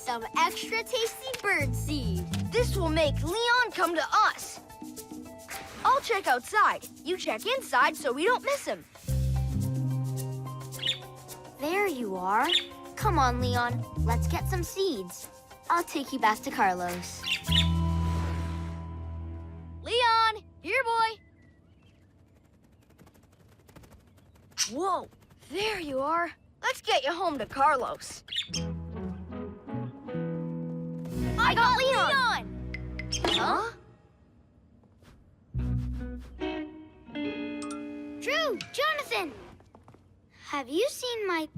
some extra tasty bird seed. This will make Leon come to us. I'll check outside. You check inside so we don't miss him. There you are. Come on, Leon. Let's get some seeds. I'll take you back to Carlos. Leon, here, boy. Whoa, there you are. Let's get you home to Carlos. I got Leon! Huh? Drew, Jonathan! Have you seen my